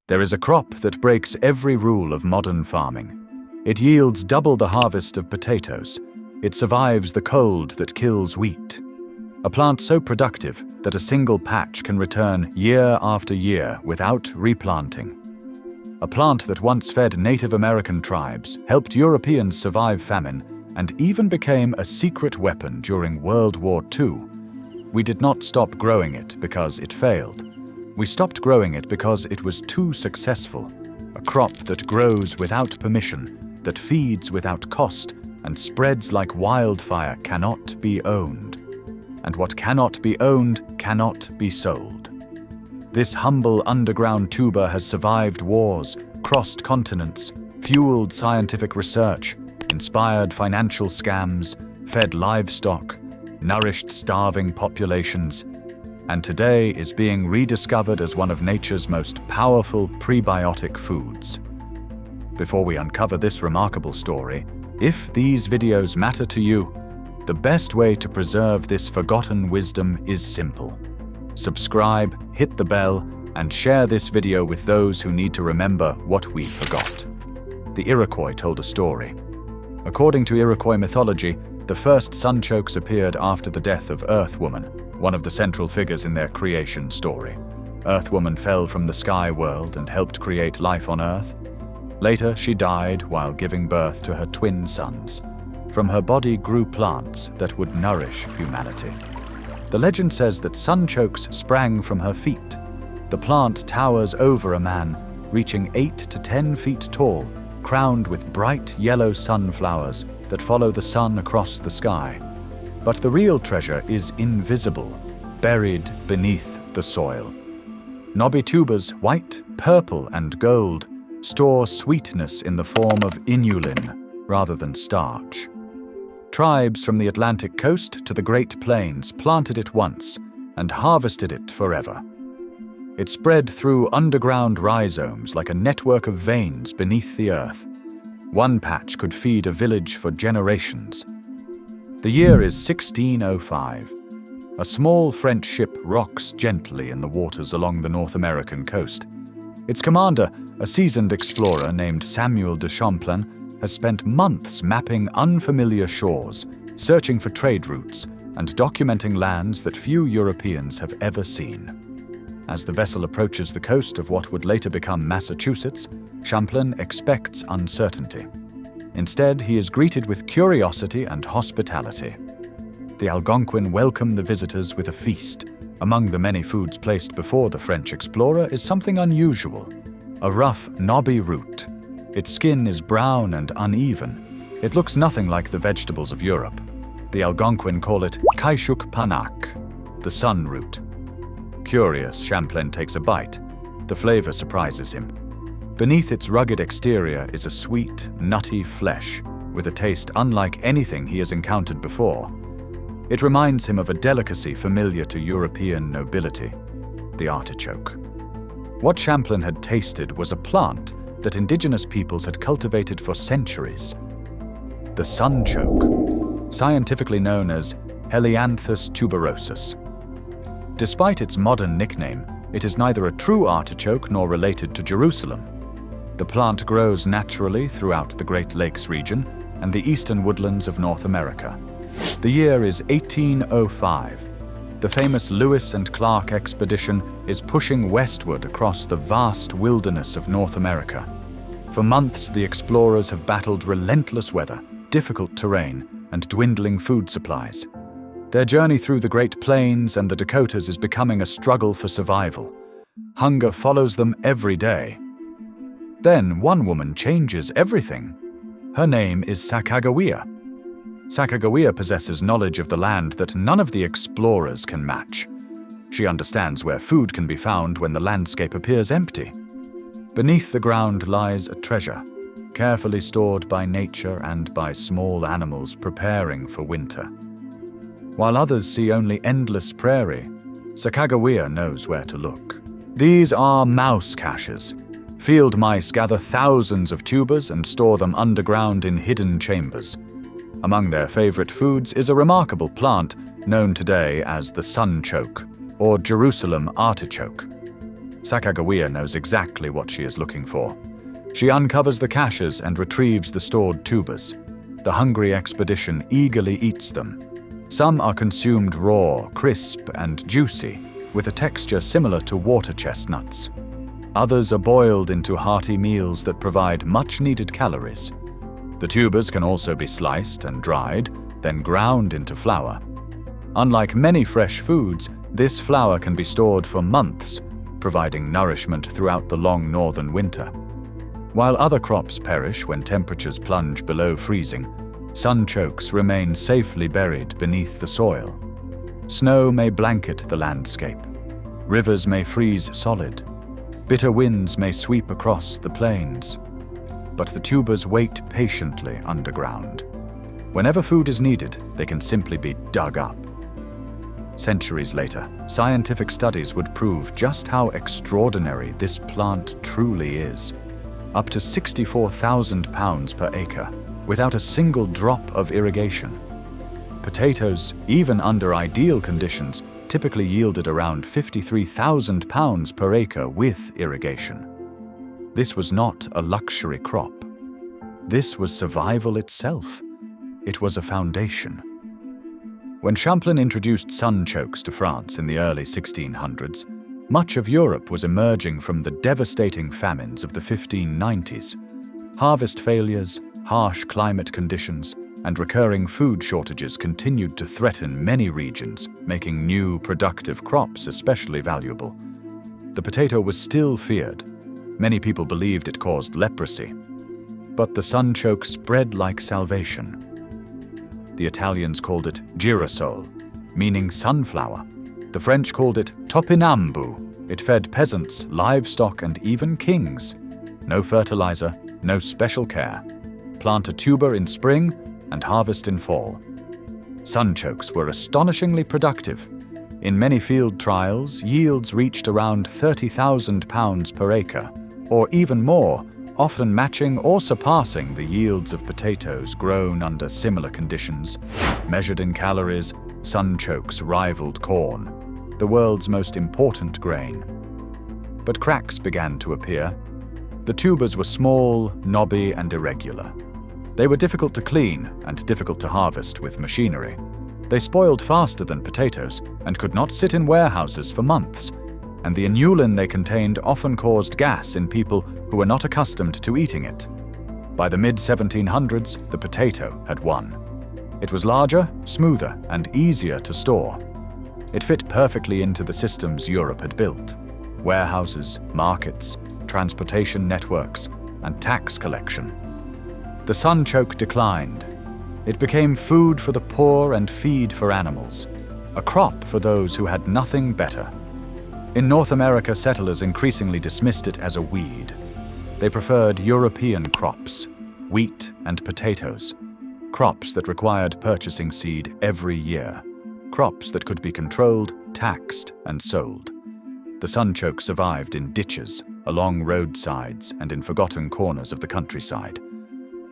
There is a crop that breaks every rule of modern farming. It yields double the harvest of potatoes. It survives the cold that kills wheat. A plant so productive that a single patch can return year after year without replanting. A plant that once fed Native American tribes, helped Europeans survive famine, and even became a secret weapon during World War II. We did not stop growing it because it failed. We stopped growing it because it was too successful. A crop that grows without permission, that feeds without cost, and spreads like wildfire cannot be owned. And what cannot be owned cannot be sold. This humble underground tuber has survived wars, crossed continents, fueled scientific research, inspired financial scams, fed livestock, nourished starving populations, and today is being rediscovered as one of nature's most powerful prebiotic foods. Before we uncover this remarkable story, if these videos matter to you, the best way to preserve this forgotten wisdom is simple. Subscribe, hit the bell, and share this video with those who need to remember what we forgot. The Iroquois told a story. According to Iroquois mythology, the first sunchokes appeared after the death of Earth Woman, one of the central figures in their creation story. Earth Woman fell from the sky world and helped create life on Earth. Later, she died while giving birth to her twin sons. From her body grew plants that would nourish humanity. The legend says that sunchokes sprang from her feet. The plant towers over a man, reaching 8 to 10 feet tall, crowned with bright yellow sunflowers that follow the sun across the sky. But the real treasure is invisible, buried beneath the soil. Knobby tubers, white, purple, and gold, store sweetness in the form of inulin rather than starch. Tribes from the Atlantic coast to the Great Plains planted it once and harvested it forever. It spread through underground rhizomes like a network of veins beneath the earth. One patch could feed a village for generations. The year is 1605. A small French ship rocks gently in the waters along the North American coast. Its commander, a seasoned explorer named Samuel de Champlain, has spent months mapping unfamiliar shores, searching for trade routes, and documenting lands that few Europeans have ever seen. As the vessel approaches the coast of what would later become Massachusetts, Champlain expects uncertainty. Instead, he is greeted with curiosity and hospitality. The Algonquin welcome the visitors with a feast. Among the many foods placed before the French explorer is something unusual: a rough, knobby root. Its skin is brown and uneven. It looks nothing like the vegetables of Europe. The Algonquin call it kaishuk panak, the sun root. Curious, Champlain takes a bite. The flavor surprises him. Beneath its rugged exterior is a sweet, nutty flesh with a taste unlike anything he has encountered before. It reminds him of a delicacy familiar to European nobility: the artichoke. What Champlain had tasted was a plant that indigenous peoples had cultivated for centuries. The sunchoke, scientifically known as Helianthus tuberosus. Despite its modern nickname, it is neither a true artichoke nor related to Jerusalem. The plant grows naturally throughout the Great Lakes region and the eastern woodlands of North America. The year is 1805. The famous Lewis and Clark expedition is pushing westward across the vast wilderness of North America. For months, the explorers have battled relentless weather, difficult terrain, and dwindling food supplies. Their journey through the Great Plains and the Dakotas is becoming a struggle for survival. Hunger follows them every day. Then one woman changes everything. Her name is Sacagawea. Sacagawea possesses knowledge of the land that none of the explorers can match. She understands where food can be found when the landscape appears empty. Beneath the ground lies a treasure, carefully stored by nature and by small animals preparing for winter. While others see only endless prairie, Sacagawea knows where to look. These are mouse caches. Field mice gather thousands of tubers and store them underground in hidden chambers. Among their favorite foods is a remarkable plant known today as the sunchoke, or Jerusalem artichoke. Sacagawea knows exactly what she is looking for. She uncovers the caches and retrieves the stored tubers. The hungry expedition eagerly eats them. Some are consumed raw, crisp, and juicy, with a texture similar to water chestnuts. Others are boiled into hearty meals that provide much-needed calories. The tubers can also be sliced and dried, then ground into flour. Unlike many fresh foods, this flour can be stored for months, providing nourishment throughout the long northern winter. While other crops perish when temperatures plunge below freezing, sunchokes remain safely buried beneath the soil. Snow may blanket the landscape. Rivers may freeze solid. Bitter winds may sweep across the plains. But the tubers wait patiently underground. Whenever food is needed, they can simply be dug up. Centuries later, scientific studies would prove just how extraordinary this plant truly is. Up to 64,000 pounds per acre, without a single drop of irrigation. Potatoes, even under ideal conditions, typically yielded around 53,000 pounds per acre with irrigation. This was not a luxury crop. This was survival itself. It was a foundation. When Champlain introduced sunchokes to France in the early 1600s, much of Europe was emerging from the devastating famines of the 1590s. Harvest failures, harsh climate conditions, and recurring food shortages continued to threaten many regions, making new, productive crops especially valuable. The potato was still feared. Many people believed it caused leprosy. But the sunchoke spread like salvation. The Italians called it girasole, meaning sunflower. The French called it topinambu. It fed peasants, livestock, and even kings. No fertilizer, no special care. Plant a tuber in spring and harvest in fall. Sunchokes were astonishingly productive. In many field trials, yields reached around 30,000 pounds per acre, or even more, often matching or surpassing the yields of potatoes grown under similar conditions. Measured in calories, sunchokes rivaled corn, the world's most important grain. But cracks began to appear. The tubers were small, knobby, and irregular. They were difficult to clean and difficult to harvest with machinery. They spoiled faster than potatoes and could not sit in warehouses for months, and the inulin they contained often caused gas in people who were not accustomed to eating it. By the mid-1700s, the potato had won. It was larger, smoother, and easier to store. It fit perfectly into the systems Europe had built: warehouses, markets, transportation networks, and tax collection. The sunchoke declined. It became food for the poor and feed for animals, a crop for those who had nothing better. In North America, settlers increasingly dismissed it as a weed. They preferred European crops, wheat and potatoes, crops that required purchasing seed every year, crops that could be controlled, taxed, and sold. The sunchoke survived in ditches, along roadsides, and in forgotten corners of the countryside.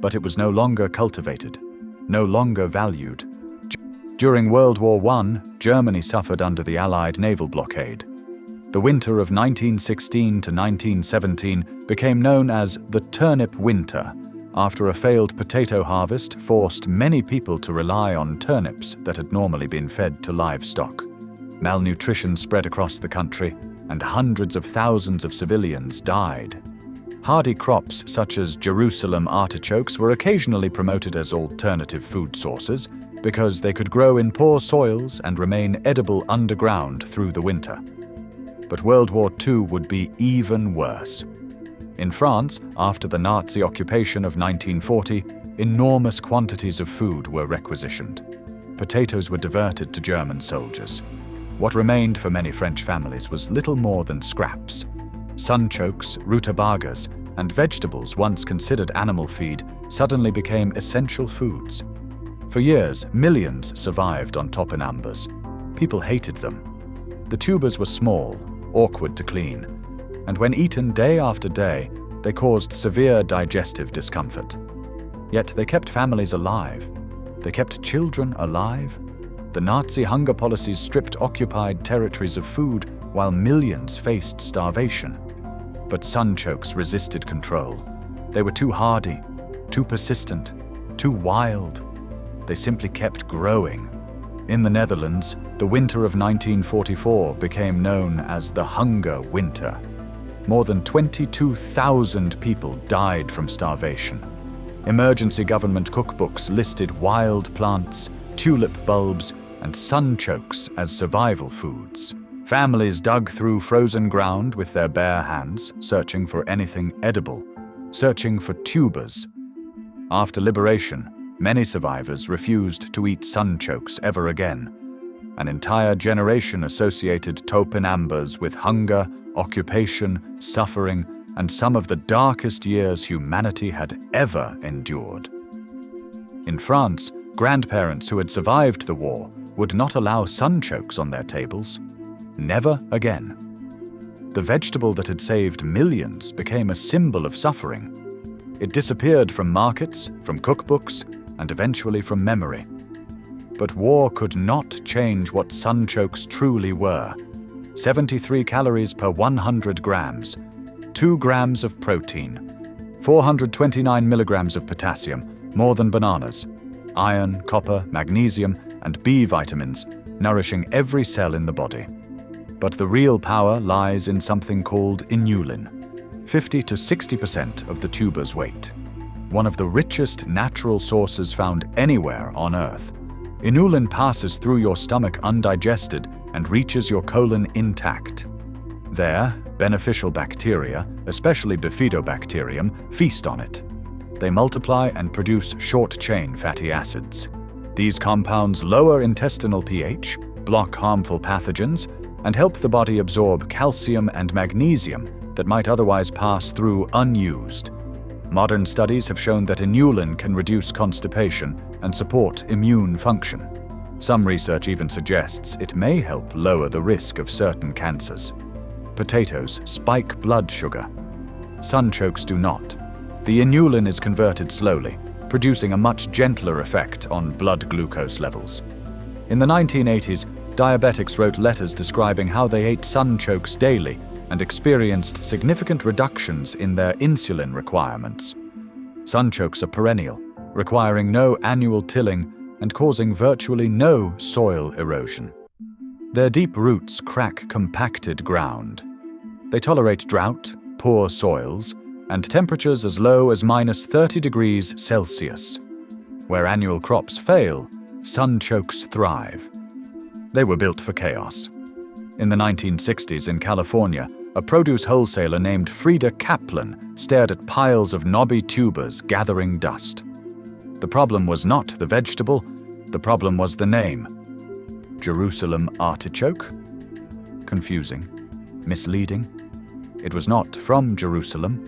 But it was no longer cultivated, no longer valued. During World War I, Germany suffered under the Allied naval blockade. The winter of 1916 to 1917 became known as the Turnip Winter, after a failed potato harvest forced many people to rely on turnips that had normally been fed to livestock. Malnutrition spread across the country, and hundreds of thousands of civilians died. Hardy crops such as Jerusalem artichokes were occasionally promoted as alternative food sources because they could grow in poor soils and remain edible underground through the winter. But World War II would be even worse. In France, after the Nazi occupation of 1940, enormous quantities of food were requisitioned. Potatoes were diverted to German soldiers. What remained for many French families was little more than scraps. Sunchokes, rutabagas, and vegetables once considered animal feed suddenly became essential foods. For years, millions survived on topinamburs. People hated them. The tubers were small, awkward to clean, and when eaten day after day, they caused severe digestive discomfort. Yet they kept families alive. They kept children alive. The Nazi hunger policies stripped occupied territories of food while millions faced starvation. But sunchokes resisted control. They were too hardy, too persistent, too wild. They simply kept growing. In the Netherlands, the winter of 1944 became known as the Hunger Winter. More than 22,000 people died from starvation. Emergency government cookbooks listed wild plants, tulip bulbs, and sunchokes as survival foods. Families dug through frozen ground with their bare hands, searching for anything edible, searching for tubers. After liberation, many survivors refused to eat sunchokes ever again. An entire generation associated topinamburs with hunger, occupation, suffering, and some of the darkest years humanity had ever endured. In France, grandparents who had survived the war would not allow sunchokes on their tables. Never again. The vegetable that had saved millions became a symbol of suffering. It disappeared from markets, from cookbooks, and eventually from memory. But war could not change what sunchokes truly were. 73 calories per 100 grams, 2 grams of protein, 429 milligrams of potassium, more than bananas, iron, copper, magnesium, and B vitamins, nourishing every cell in the body. But the real power lies in something called inulin, 50 to 60% of the tuber's weight. One of the richest natural sources found anywhere on Earth. Inulin passes through your stomach undigested and reaches your colon intact. There, beneficial bacteria, especially bifidobacterium, feast on it. They multiply and produce short-chain fatty acids. These compounds lower intestinal pH, block harmful pathogens, and help the body absorb calcium and magnesium that might otherwise pass through unused. Modern studies have shown that inulin can reduce constipation and support immune function. Some research even suggests it may help lower the risk of certain cancers. Potatoes spike blood sugar. Sunchokes do not. The inulin is converted slowly, producing a much gentler effect on blood glucose levels. In the 1980s, diabetics wrote letters describing how they ate sunchokes daily and experienced significant reductions in their insulin requirements. Sunchokes are perennial, requiring no annual tilling and causing virtually no soil erosion. Their deep roots crack compacted ground. They tolerate drought, poor soils, and temperatures as low as -30 degrees Celsius. Where annual crops fail, sunchokes thrive. They were built for chaos. In the 1960s in California, a produce wholesaler named Frida Kaplan stared at piles of knobby tubers gathering dust. The problem was not the vegetable, the problem was the name. Jerusalem artichoke? Confusing, misleading. It was not from Jerusalem,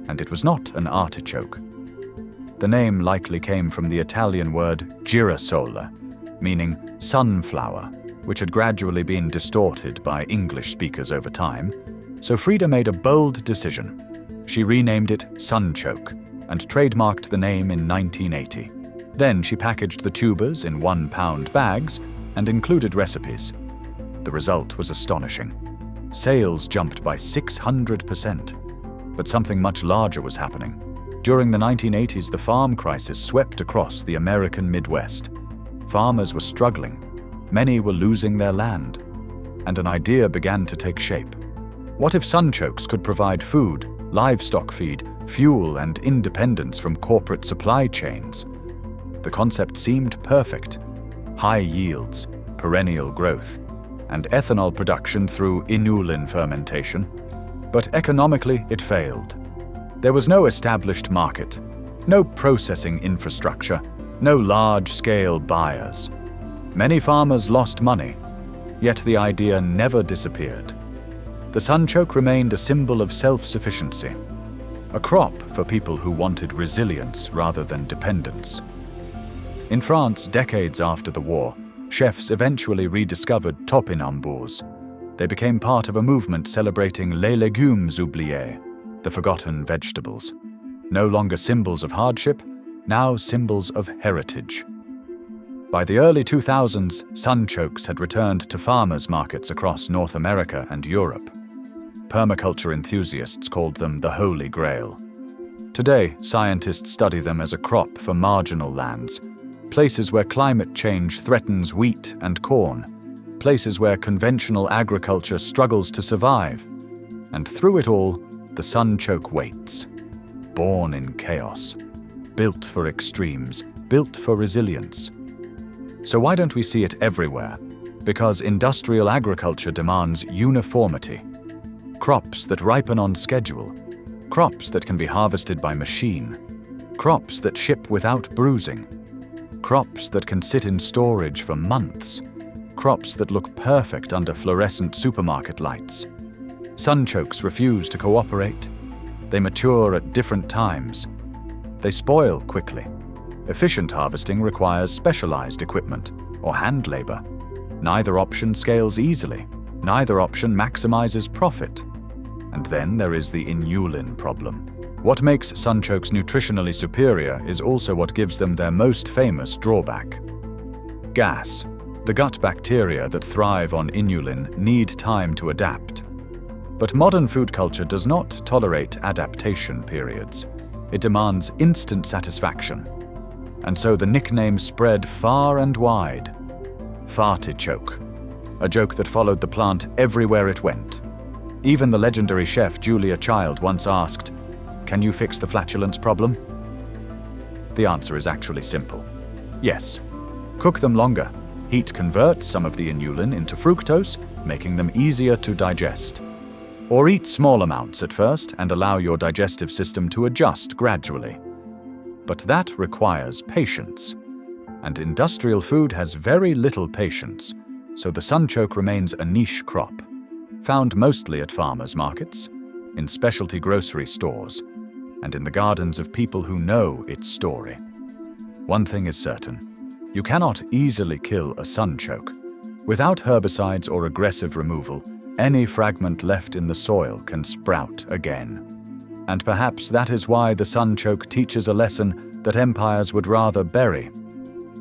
and it was not an artichoke. The name likely came from the Italian word girasole, meaning sunflower, which had gradually been distorted by English speakers over time, so Frida made a bold decision. She renamed it Sunchoke and trademarked the name in 1980. Then she packaged the tubers in 1-pound bags and included recipes. The result was astonishing. Sales jumped by 600%. But something much larger was happening. During the 1980s, the farm crisis swept across the American Midwest. Farmers were struggling. Many were losing their land. And an idea began to take shape. What if sunchokes could provide food, livestock feed, fuel, and independence from corporate supply chains? The concept seemed perfect. High yields, perennial growth, and ethanol production through inulin fermentation. But economically, it failed. There was no established market, no processing infrastructure, no large-scale buyers. Many farmers lost money, yet the idea never disappeared. The sunchoke remained a symbol of self-sufficiency, a crop for people who wanted resilience rather than dependence. In France, decades after the war, chefs eventually rediscovered topinamburs. They became part of a movement celebrating les légumes oubliés, the forgotten vegetables. No longer symbols of hardship, now symbols of heritage. By the early 2000s, sunchokes had returned to farmers' markets across North America and Europe. Permaculture enthusiasts called them the Holy Grail. Today, scientists study them as a crop for marginal lands, places where climate change threatens wheat and corn, places where conventional agriculture struggles to survive. And through it all, the sunchoke waits. Born in chaos. Built for extremes. Built for resilience. So why don't we see it everywhere? Because industrial agriculture demands uniformity. Crops that ripen on schedule. Crops that can be harvested by machine. Crops that ship without bruising. Crops that can sit in storage for months. Crops that look perfect under fluorescent supermarket lights. Sunchokes refuse to cooperate. They mature at different times. They spoil quickly. Efficient harvesting requires specialized equipment or hand labor. Neither option scales easily. Neither option maximizes profit. And then there is the inulin problem. What makes sunchokes nutritionally superior is also what gives them their most famous drawback. Gas. The gut bacteria that thrive on inulin need time to adapt. But modern food culture does not tolerate adaptation periods. It demands instant satisfaction. And so the nickname spread far and wide. Artichoke, a joke that followed the plant everywhere it went. Even the legendary chef Julia Child once asked, "Can you fix the flatulence problem?" The answer is actually simple. Yes. Cook them longer. Heat converts some of the inulin into fructose, making them easier to digest. Or eat small amounts at first and allow your digestive system to adjust gradually. But that requires patience. And industrial food has very little patience, so the sunchoke remains a niche crop, found mostly at farmers' markets, in specialty grocery stores, and in the gardens of people who know its story. One thing is certain. You cannot easily kill a sunchoke. Without herbicides or aggressive removal, any fragment left in the soil can sprout again. And perhaps that is why the sunchoke teaches a lesson that empires would rather bury.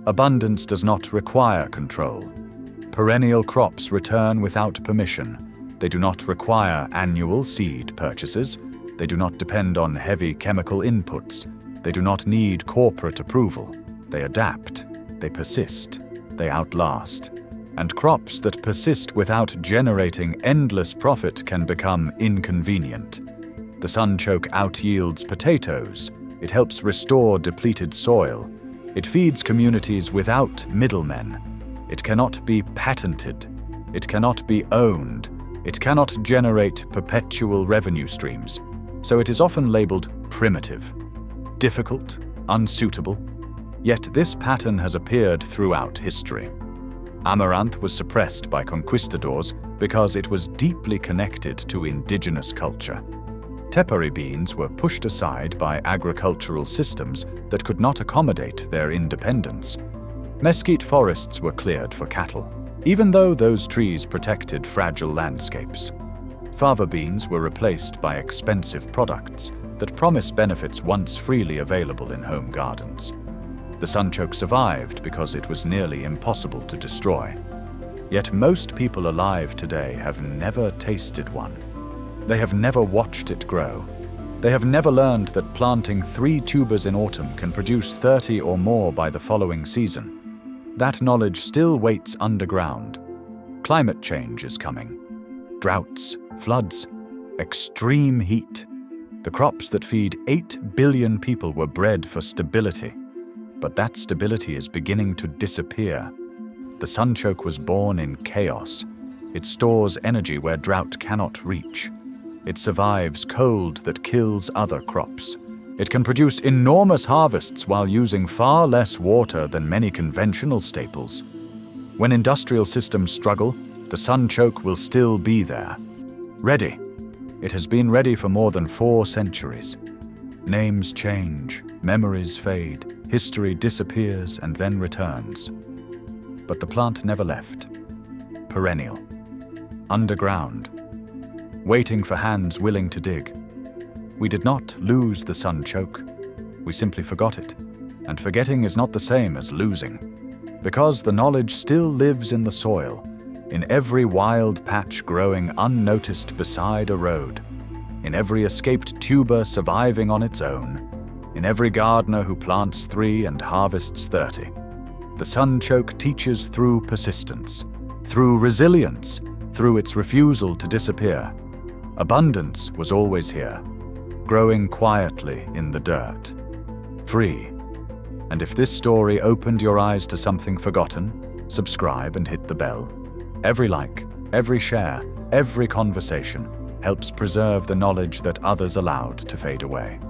Abundance does not require control. Perennial crops return without permission. They do not require annual seed purchases. They do not depend on heavy chemical inputs. They do not need corporate approval. They adapt. They persist. They outlast. And crops that persist without generating endless profit can become inconvenient. The sunchoke outyields potatoes. It helps restore depleted soil. It feeds communities without middlemen. It cannot be patented. It cannot be owned. It cannot generate perpetual revenue streams. So it is often labeled primitive, difficult, unsuitable. Yet this pattern has appeared throughout history. Amaranth was suppressed by conquistadors because it was deeply connected to indigenous culture. Tepary beans were pushed aside by agricultural systems that could not accommodate their independence. Mesquite forests were cleared for cattle, even though those trees protected fragile landscapes. Fava beans were replaced by expensive products that promise benefits once freely available in home gardens. The sunchoke survived because it was nearly impossible to destroy. Yet most people alive today have never tasted one. They have never watched it grow. They have never learned that planting 3 tubers in autumn can produce 30 or more by the following season. That knowledge still waits underground. Climate change is coming. Droughts, floods, extreme heat. The crops that feed 8 billion people were bred for stability. But that stability is beginning to disappear. The sunchoke was born in chaos. It stores energy where drought cannot reach. It survives cold that kills other crops. It can produce enormous harvests while using far less water than many conventional staples. When industrial systems struggle, the sunchoke will still be there. Ready. It has been ready for more than 4 centuries. Names change, memories fade, history disappears and then returns. But the plant never left. Perennial. Underground. Waiting for hands willing to dig. We did not lose the sunchoke. We simply forgot it. And forgetting is not the same as losing. Because the knowledge still lives in the soil, in every wild patch growing unnoticed beside a road, in every escaped tuber surviving on its own, in every gardener who plants 3 and harvests 30. The sunchoke teaches through persistence, through resilience, through its refusal to disappear. Abundance was always here, growing quietly in the dirt, free. And if this story opened your eyes to something forgotten, subscribe and hit the bell. Every like, every share, every conversation helps preserve the knowledge that others allowed to fade away.